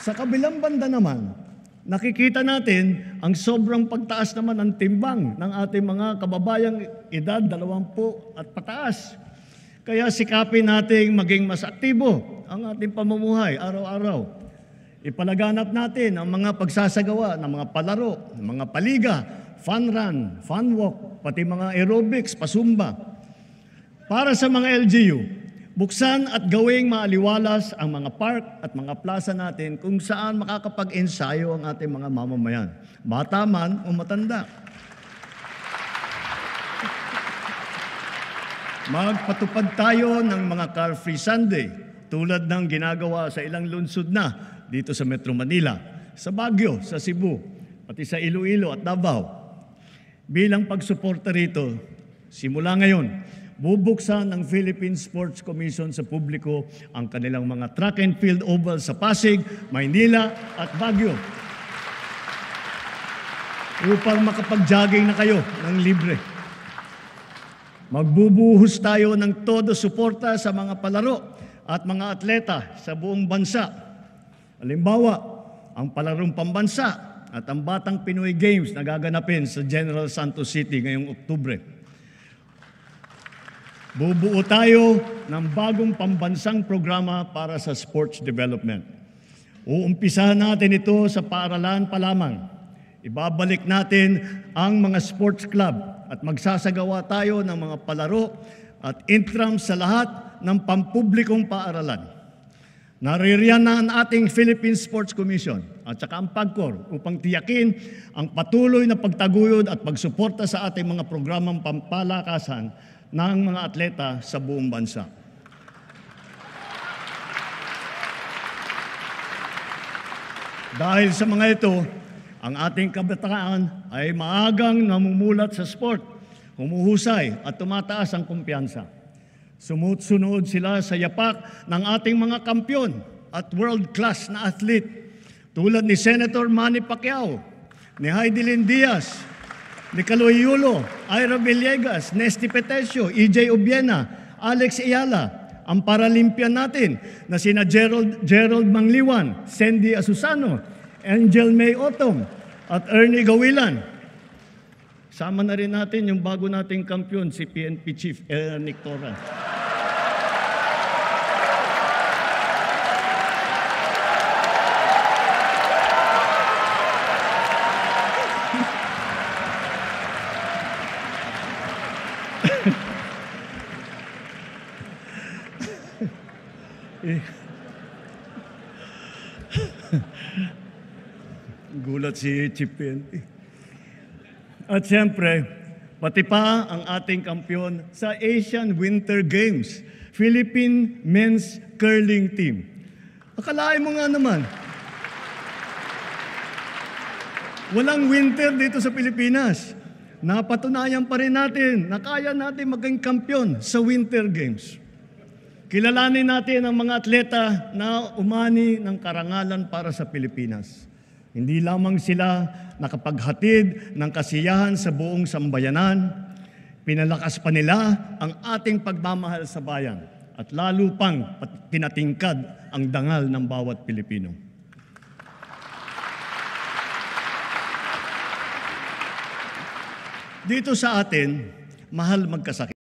Sa kabilang banda naman, nakikita natin ang sobrang pagtaas naman ng timbang ng ating mga kababayang edad 20 at pataas. Kaya sikapin nating maging mas aktibo ang ating pamumuhay araw-araw. Ipalaganap natin ang mga pagsasagawa ng mga palaro, ng mga paliga, fun run, fun walk, pati mga aerobics, pasumba. Para sa mga LGU, buksan at gawing maaliwalas ang mga park at mga plaza natin kung saan makakapag-ensayo ang ating mga mamamayan, bata man o matanda. Magpatupad tayo ng mga car-free Sunday tulad ng ginagawa sa ilang lungsod na dito sa Metro Manila, sa Baguio, sa Cebu, pati sa Iloilo at Davao. Bilang pagsuporta rito, simula ngayon, bubuksan ng Philippine Sports Commission sa publiko ang kanilang mga track and field oval sa Pasig, Maynila at Baguio upang makapag-jogging na kayo ng libre. Magbubuhos tayo ng todo suporta sa mga palaro at mga atleta sa buong bansa. Halimbawa, ang palarong pambansa at ang Batang Pinoy Games na gaganapin sa General Santos City ngayong Oktubre. Bubuo tayo ng bagong pambansang programa para sa sports development. Uumpisahan natin ito sa paaralan pa lamang. Ibabalik natin ang mga sports club at magsasagawa tayo ng mga palaro at intrams sa lahat ng pampublikong paaralan. Naririyan na ang ating Philippine Sports Commission at saka ang PAGCOR upang tiyakin ang patuloy na pagtaguyod at pagsuporta sa ating mga programang pampalakasan ng mga atleta sa buong bansa. Dahil sa mga ito, ang ating kabataan ay maagang namumulat sa sport, humuhusay at tumataas ang kumpiyansa. Sumusunod sila sa yapak ng ating mga kampyon at world-class na athlete tulad ni Senator Manny Pacquiao, ni Heidelin Diaz, ni Kaloy Yulo, Ira Villegas, Nesty Petesio, EJ Obiena, Alex Ayala, ang Paralympian natin na sina Gerald Mangliwan, Sandy Asusano, Angel May Otong, at Ernie Gawilan. Sama na rin natin yung bago nating kampyon, si PNP Chief Nick Torran. Gulat si Chief PNP. At siyempre, pati pa ang ating kampyon sa Asian Winter Games, Philippine Men's Curling Team. Akalain mo nga naman, walang winter dito sa Pilipinas. Napatunayan pa rin natin na kaya natin maging kampyon sa Winter Games. Kilalanin natin ang mga atleta na umani ng karangalan para sa Pilipinas. Hindi lamang sila nakapaghatid ng kasiyahan sa buong sambayanan, pinalakas pa nila ang ating pagmamahal sa bayan at lalo pang pinatingkad ang dangal ng bawat Pilipino. Dito sa atin, mahal magkasakit.